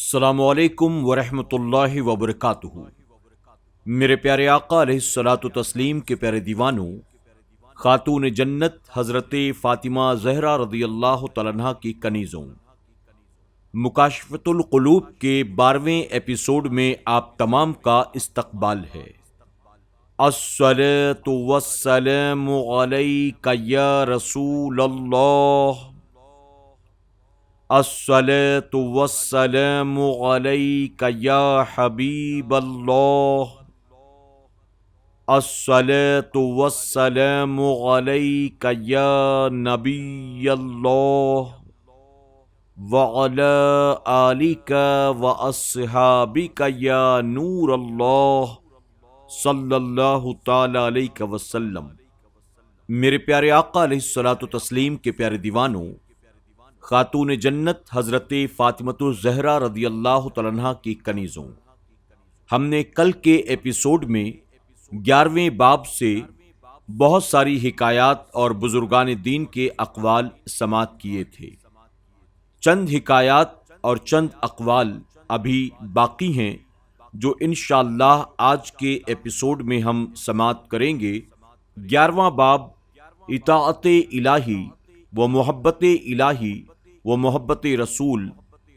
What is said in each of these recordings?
السلام علیکم ورحمۃ اللہ وبرکاتہ۔ میرے پیارے آقا علیہ الصلاۃ والتسلیم کے پیارے دیوانوں، خاتون جنت حضرت فاطمہ زہرا رضی اللہ تعالیٰ عنہا کی کنیزوں، مکاشفۃ القلوب کے 12ویں ایپیسوڈ میں آپ تمام کا استقبال ہے۔ الصلاۃ والسلام علیک یا رسول اللہ، الصلاۃ والسلام علیک یا حبیب اللہ، الصلاۃ والسلام علیک یا نبی اللہ، وعلی آلک واصحابک یا نور اللہ، صلی اللہ تعالی علیہ وسلم۔ میرے پیارے آقا علیہ الصلاۃ والتسلیم کے پیارے دیوانوں، خاتون جنت حضرت فاطمۃ الزہرا رضی اللہ تعالیٰ عنہا کی کنیزوں، ہم نے کل کے ایپیسوڈ میں 11ویں باب سے بہت ساری حکایات اور بزرگان دین کے اقوال سماعت کیے تھے۔ چند حکایات اور چند اقوال ابھی باقی ہیں جو انشاءاللہ آج کے ایپیسوڈ میں ہم سماعت کریں گے۔ 11واں باب اطاعت الہی و محبت الہی و محبت رسول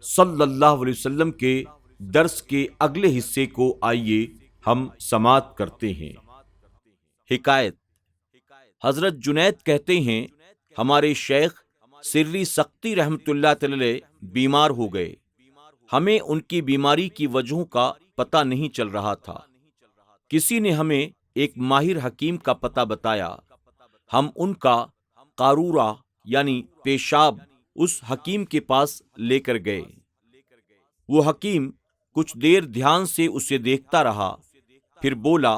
صلی اللہ علیہ وسلم کے درس کے اگلے حصے کو آئیے ہم سماعت کرتے ہیں۔ حکایت: حضرت جنید کہتے ہیں، ہمارے شیخ سری سختی رحمت اللہ تعالی بیمار ہو گئے۔ ہمیں ان کی بیماری کی وجہوں کا پتہ نہیں چل رہا تھا۔ کسی نے ہمیں ایک ماہر حکیم کا پتہ بتایا۔ ہم ان کا قارورہ یعنی پیشاب اس حکیم کے پاس لے کر گئے۔ وہ حکیم کچھ دیر دھیان سے اسے دیکھتا رہا، پھر بولا،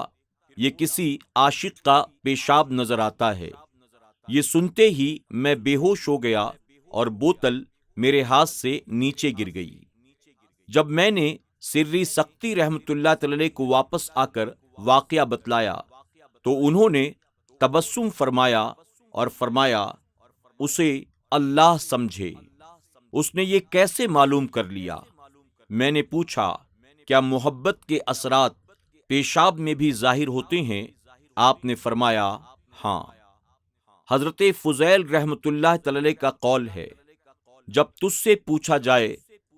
یہ کسی عاشق کا پیشاب نظر آتا ہے۔ یہ سنتے ہی میں بے ہوش ہو گیا اور بوتل میرے ہاتھ سے نیچے گر گئی۔ جب میں نے سری سختی رحمت اللہ تعالی کو واپس آ کر واقعہ بتلایا تو انہوں نے تبسم فرمایا اور فرمایا، اسے اللہ سمجھے، اس نے یہ کیسے معلوم کر لیا؟ میں نے پوچھا، کیا محبت کے اثرات پیشاب میں بھی ظاہر ہوتے ہیں؟ آپ نے فرمایا، ہاں۔ حضرت فضیل رحمت اللہ تعالی کا قول ہے، جب تجھ سے پوچھا جائے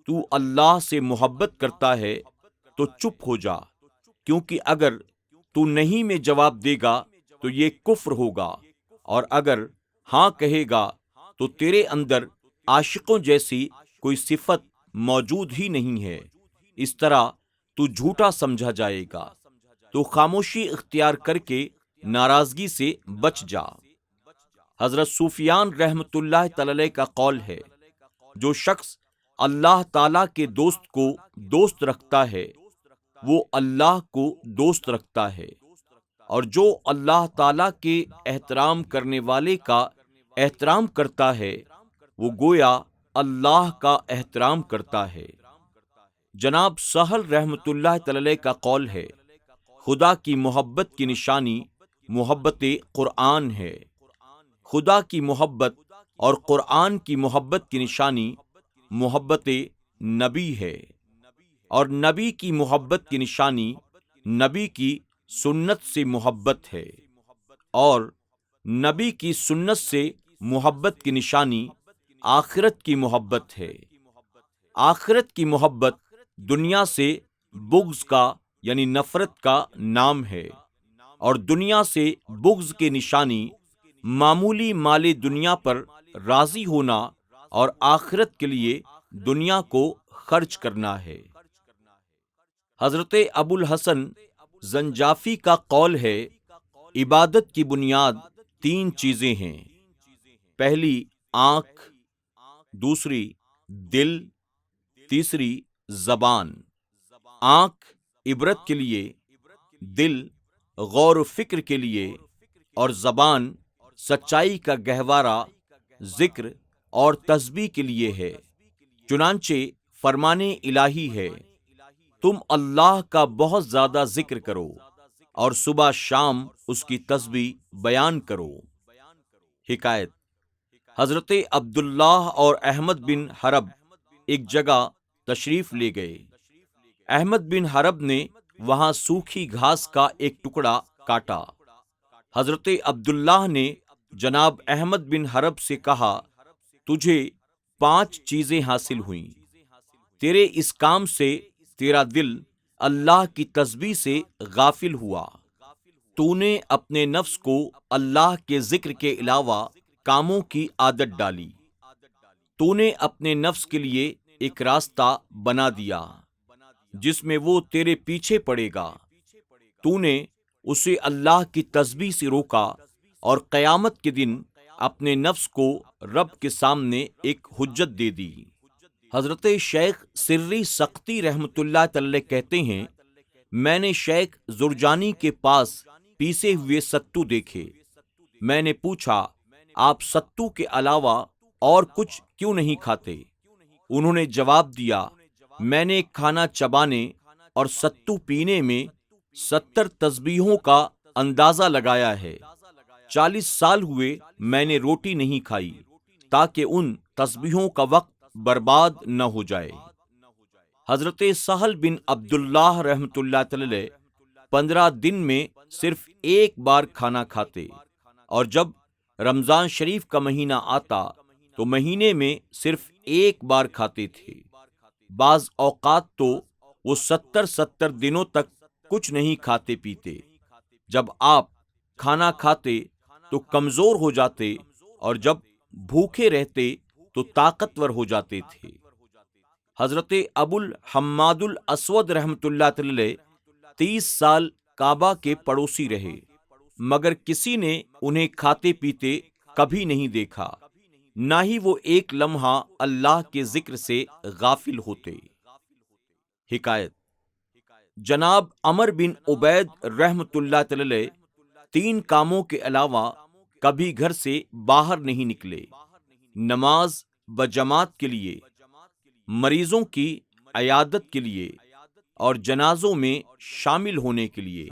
تو اللہ سے محبت کرتا ہے تو چپ ہو جا، کیونکہ اگر تو نہیں میں جواب دے گا تو یہ کفر ہوگا، اور اگر ہاں کہے گا تو تیرے اندر عاشقوں جیسی کوئی صفت موجود ہی نہیں ہے، اس طرح تو جھوٹا سمجھا جائے گا۔ تو خاموشی اختیار کر کے ناراضگی سے بچ جا۔ حضرت سفیان رحمت اللہ تعالی کا قول ہے، جو شخص اللہ تعالیٰ کے دوست کو دوست رکھتا ہے وہ اللہ کو دوست رکھتا ہے، اور جو اللہ تعالیٰ کے احترام کرنے والے کا احترام کرتا ہے وہ گویا اللہ کا احترام کرتا ہے۔ جناب سہل رحمت اللہ تعالی کا قول ہے، خدا کی محبت کی نشانی محبت قرآن ہے۔ خدا کی محبت اور قرآن کی محبت کی نشانی محبت نبی ہے، اور نبی کی محبت کی نشانی نبی کی سنت سے محبت ہے، اور نبی کی سنت سے محبت کی نشانی آخرت کی محبت ہے۔ آخرت کی محبت دنیا سے بغض کا یعنی نفرت کا نام ہے، اور دنیا سے بغض کی نشانی معمولی مال دنیا پر راضی ہونا اور آخرت کے لیے دنیا کو خرچ کرنا ہے۔ حضرت ابو الحسن زنجافی کا قول ہے، عبادت کی بنیاد 3 چیزیں ہیں، پہلی آنکھ، دوسری دل، تیسری زبان۔ آنکھ عبرت کے لیے، دل غور و فکر کے لیے، اور زبان سچائی کا گہوارہ ذکر اور تسبیح کے لیے ہے۔ چنانچہ فرمان الہی ہے، تم اللہ کا بہت زیادہ ذکر کرو اور صبح شام اس کی تسبیح بیان کرو۔ حکایت: حضرت عبداللہ اور احمد بن حرب ایک جگہ تشریف لے گئے۔ احمد بن حرب نے وہاں سوکھی گھاس کا ایک ٹکڑا کاٹا۔ حضرت عبداللہ نے جناب احمد بن حرب سے کہا، تجھے 5 چیزیں حاصل ہوئیں۔ تیرے اس کام سے تیرا دل اللہ کی تسبیح سے غافل ہوا۔ تو نے اپنے نفس کو اللہ کے ذکر کے علاوہ کاموں کی عادت ڈالی۔ تو نے اپنے نفس کے لیے ایک راستہ بنا دیا جس میں وہ تیرے پیچھے پڑے گا۔ تو نے اسے اللہ کی تسبیح سے روکا اور قیامت کے دن اپنے نفس کو رب کے سامنے ایک حجت دے دی۔ حضرت شیخ سری سختی رحمت اللہ تعالی کہتے ہیں، میں نے شیخ زرجانی کے پاس پیسے ہوئے ستو دیکھے۔ میں نے پوچھا، آپ ستو کے علاوہ اور کچھ کیوں نہیں کھاتے؟ انہوں نے جواب دیا، میں نے کھانا چبانے اور ستو پینے میں 70 تسبیحوں کا اندازہ لگایا ہے۔ 40 سال ہوئے میں نے روٹی نہیں کھائی تاکہ ان تسبیحوں کا وقت برباد نہ ہو جائے۔ حضرت سہل بن عبداللہ رحمت اللہ تعالی 15 دن میں صرف ایک بار کھانا کھاتے، اور جب رمضان شریف کا مہینہ آتا تو مہینے میں صرف ایک بار کھاتے تھے۔ بعض اوقات تو وہ 70 دنوں تک کچھ نہیں کھاتے پیتے۔ جب آپ کھانا کھاتے تو کمزور ہو جاتے اور جب بھوکے رہتے تو طاقتور ہو جاتے تھے۔ حضرت ابو الحماد الاسود رحمت اللہ تعالی 30 سال کعبہ کے پڑوسی رہے، مگر کسی نے انہیں کھاتے پیتے کبھی نہیں دیکھا، نہ ہی وہ ایک لمحہ اللہ کے ذکر سے غافل ہوتے۔ حکایت: جناب عمر بن عبید رحمت اللہ تعالی 3 کاموں کے علاوہ کبھی گھر سے باہر نہیں نکلے: نماز بجماعت کے لیے، مریضوں کی عیادت کے لیے، اور جنازوں میں شامل ہونے کے لیے۔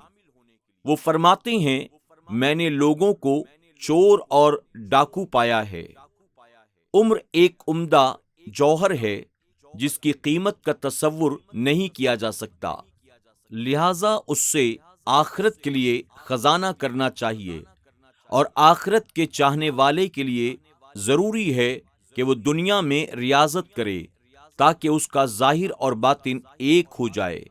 وہ فرماتے ہیں، میں نے لوگوں کو چور اور ڈاکو پایا ہے۔ عمر ایک عمدہ جوہر ہے جس کی قیمت کا تصور نہیں کیا جا سکتا، لہذا اس سے آخرت کے لیے خزانہ کرنا چاہیے، اور آخرت کے چاہنے والے کے لیے ضروری ہے کہ وہ دنیا میں ریاضت کرے تاکہ اس کا ظاہر اور باطن ایک ہو جائے۔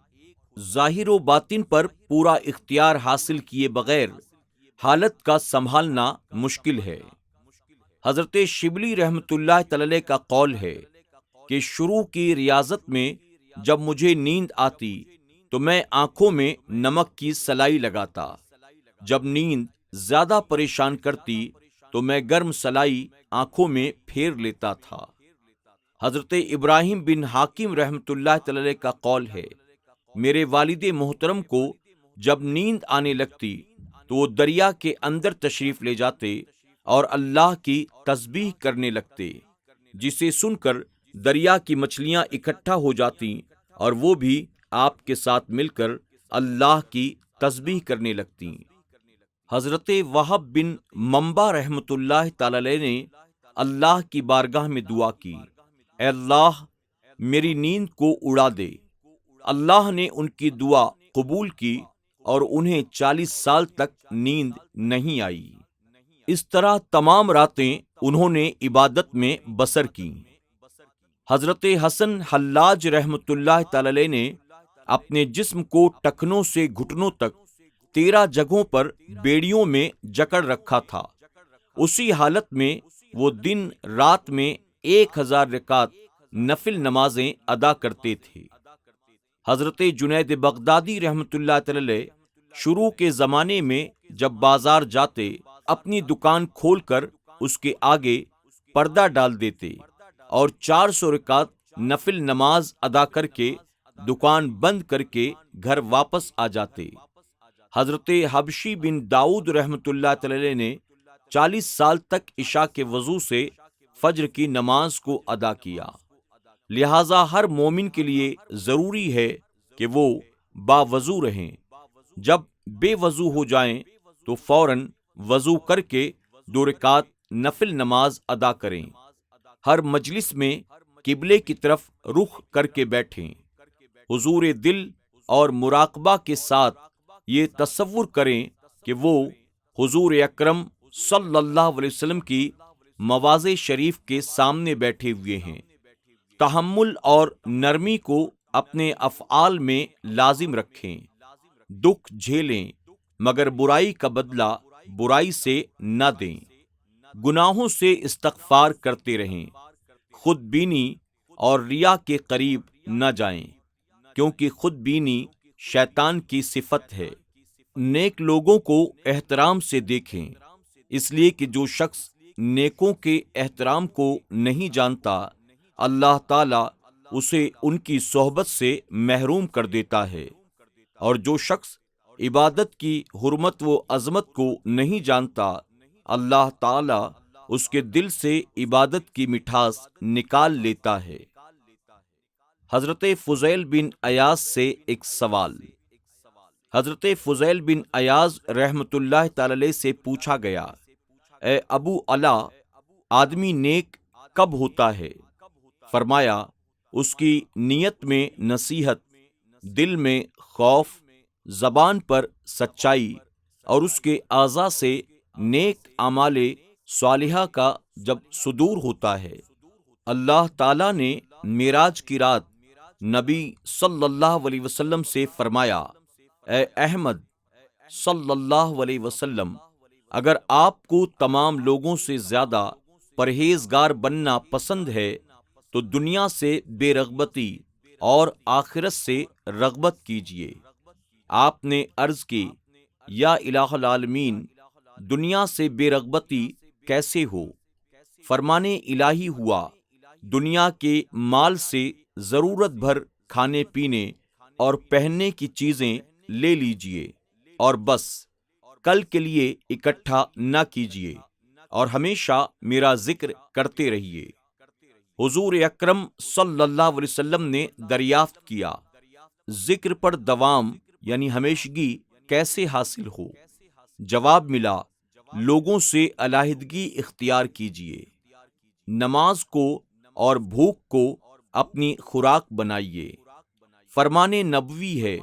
ظاہر و باطن پر پورا اختیار حاصل کیے بغیر حالت کا سنبھالنا مشکل ہے۔ حضرت شبلی رحمت اللہ تعالی کا قول ہے کہ شروع کی ریاضت میں جب مجھے نیند آتی تو میں آنکھوں میں نمک کی سلائی لگاتا، جب نیند زیادہ پریشان کرتی تو میں گرم سلائی آنکھوں میں پھیر لیتا تھا۔ حضرت ابراہیم بن حاکم رحمت اللہ تعالی کا قول ہے، میرے والد محترم کو جب نیند آنے لگتی تو وہ دریا کے اندر تشریف لے جاتے اور اللہ کی تسبیح کرنے لگتے، جسے سن کر دریا کی مچھلیاں اکٹھا ہو جاتی اور وہ بھی آپ کے ساتھ مل کر اللہ کی تسبیح کرنے لگتی۔ حضرت وہب بن منبع رحمت اللہ تعالی نے اللہ کی بارگاہ میں دعا کی، اے اللہ میری نیند کو اڑا دے۔ اللہ نے ان کی دعا قبول کی اور انہیں 40 سال تک نیند نہیں آئی۔ اس طرح تمام راتیں انہوں نے عبادت میں بسر کی۔ حضرت حسن حلاج رحمت اللہ تعالی نے اپنے جسم کو ٹخنوں سے گھٹنوں تک 13 جگہوں پر بیڑیوں میں جکڑ رکھا تھا۔ اسی حالت میں وہ دن رات میں 1000 رکعت نفل نمازیں ادا کرتے تھے۔ حضرت جنید بغدادی رحمت اللہ تعالی شروع کے زمانے میں جب بازار جاتے، اپنی دکان کھول کر اس کے آگے پردہ ڈال دیتے اور 400 رکعت نفل نماز ادا کر کے دکان بند کر کے گھر واپس آ جاتے۔ حضرت حبشی بن داؤد رحمت اللہ تعالی نے 40 سال تک عشاء کے وضو سے فجر کی نماز کو ادا کیا۔ لہذا ہر مومن کے لیے ضروری ہے کہ وہ باوضو رہیں۔ جب بے وضو ہو جائیں تو فوراً وضو کر کے 2 رکعت نفل نماز ادا کریں۔ ہر مجلس میں قبلے کی طرف رخ کر کے بیٹھیں۔ حضور دل اور مراقبہ کے ساتھ یہ تصور کریں کہ وہ حضور اکرم صلی اللہ علیہ وسلم کی مواضع شریف کے سامنے بیٹھے ہوئے ہیں۔ تحمل اور نرمی کو اپنے افعال میں لازم رکھیں۔ دکھ جھیلیں مگر برائی کا بدلہ برائی سے نہ دیں۔ گناہوں سے استغفار کرتے رہیں۔ خود بینی اور ریا کے قریب نہ جائیں، کیونکہ خود بینی شیطان کی صفت ہے۔ نیک لوگوں کو احترام سے دیکھیں، اس لیے کہ جو شخص نیکوں کے احترام کو نہیں جانتا، اللہ تعالیٰ اسے ان کی صحبت سے محروم کر دیتا ہے، اور جو شخص عبادت کی حرمت و عظمت کو نہیں جانتا، اللہ تعالیٰ اس کے دل سے عبادت کی مٹھاس نکال لیتا ہے۔ حضرت فضیل بن عیاض سے ایک سوال۔ حضرت فضیل بن عیاض رحمۃ اللہ تعالی علیہ سے پوچھا گیا، اے ابو علا، آدمی نیک کب ہوتا ہے؟ فرمایا، اس کی نیت میں نصیحت، دل میں خوف، زبان پر سچائی، اور اس کے اعضاء سے نیک اعمال صالحہ کا جب صدور ہوتا ہے۔ اللہ تعالیٰ نے معراج کی رات نبی صلی اللہ علیہ وسلم سے فرمایا، اے احمد صلی اللہ علیہ وسلم، اگر آپ کو تمام لوگوں سے زیادہ پرہیزگار بننا پسند ہے تو دنیا سے بے رغبتی اور آخرت سے رغبت کیجیے۔ آپ نے عرض کی، یا الہ العالمین، دنیا سے بے رغبتی کیسے ہو؟ فرمانے الہی ہوا، دنیا کے مال سے ضرورت بھر کھانے پینے اور پہننے کی چیزیں لے لیجئے، اور بس، کل کے لیے اکٹھا نہ کیجیے، اور ہمیشہ میرا ذکر کرتے رہیے۔ حضور اکرم صلی اللہ علیہ وسلم نے دریافت کیا، ذکر پر دوام یعنی ہمیشگی کیسے حاصل ہو؟ جواب ملا، لوگوں سے علیحدگی اختیار کیجیے، نماز کو اور بھوک کو اپنی خوراک بنائیے۔ فرمان نبوی ہے،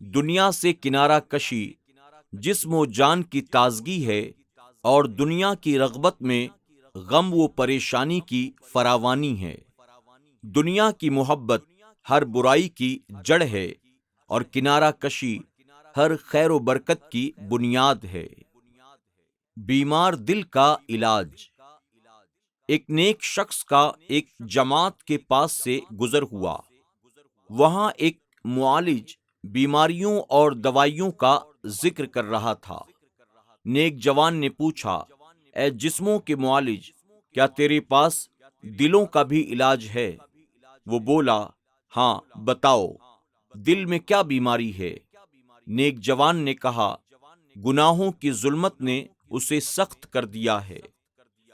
دنیا سے کنارہ کشی جسم و جان کی تازگی ہے، اور دنیا کی رغبت میں غم و پریشانی کی فراوانی ہے۔ دنیا کی محبت ہر برائی کی جڑ ہے، اور کنارہ کشی ہر خیر و برکت کی بنیاد ہے۔ بیمار دل کا علاج۔ ایک نیک شخص کا ایک جماعت کے پاس سے گزر ہوا۔ وہاں ایک معالج بیماریوں اور دوائیوں کا ذکر کر رہا تھا۔ نیک جوان نے پوچھا، اے جسموں کے معالج، کیا تیرے پاس دلوں کا بھی علاج ہے؟ وہ بولا، ہاں بتاؤ، دل میں کیا بیماری ہے؟ نیک جوان نے کہا، گناہوں کی ظلمت نے اسے سخت کر دیا ہے۔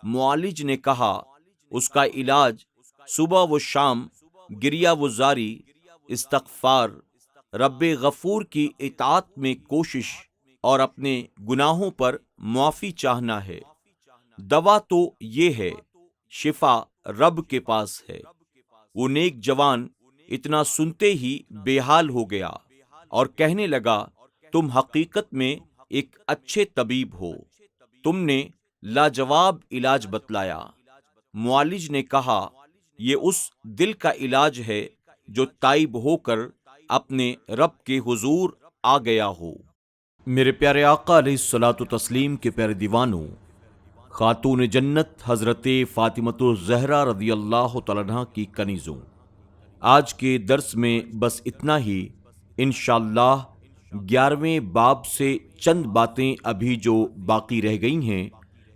معالج نے کہا، اس کا علاج صبح و شام گریہ و زاری، استغفار، رب غفور کی اطاعت میں کوشش، اور اپنے گناہوں پر معافی چاہنا ہے۔ دوا تو یہ ہے، شفا رب کے پاس ہے۔ وہ نیک جوان اتنا سنتے ہی بے حال ہو گیا اور کہنے لگا، تم حقیقت میں ایک اچھے طبیب ہو، تم نے لاجواب علاج بتلایا۔ معالج نے کہا، یہ اس دل کا علاج ہے جو تائب ہو کر اپنے رب کے حضور آ گیا ہو۔ میرے پیارے آقا علیہ الصلوۃ والتسلیم کے پیارے دیوانوں، خاتون جنت حضرت فاطمۃ الزہرا رضی اللہ تعالیٰ عنہا کی کنیزوں، آج کے درس میں بس اتنا ہی۔ انشاءاللہ 11ویں باب سے چند باتیں ابھی جو باقی رہ گئی ہیں،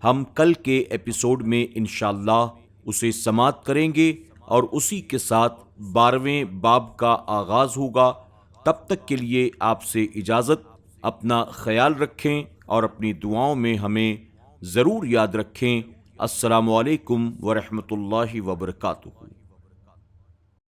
ہم کل کے ایپیسوڈ میں انشاءاللہ اسے سماعت کریں گے، اور اسی کے ساتھ 12ویں باب کا آغاز ہوگا۔ تب تک کے لیے آپ سے اجازت، اپنا خیال رکھیں اور اپنی دعاؤں میں ہمیں ضرور یاد رکھیں۔ السلام علیکم ورحمۃ اللہ وبرکاتہ۔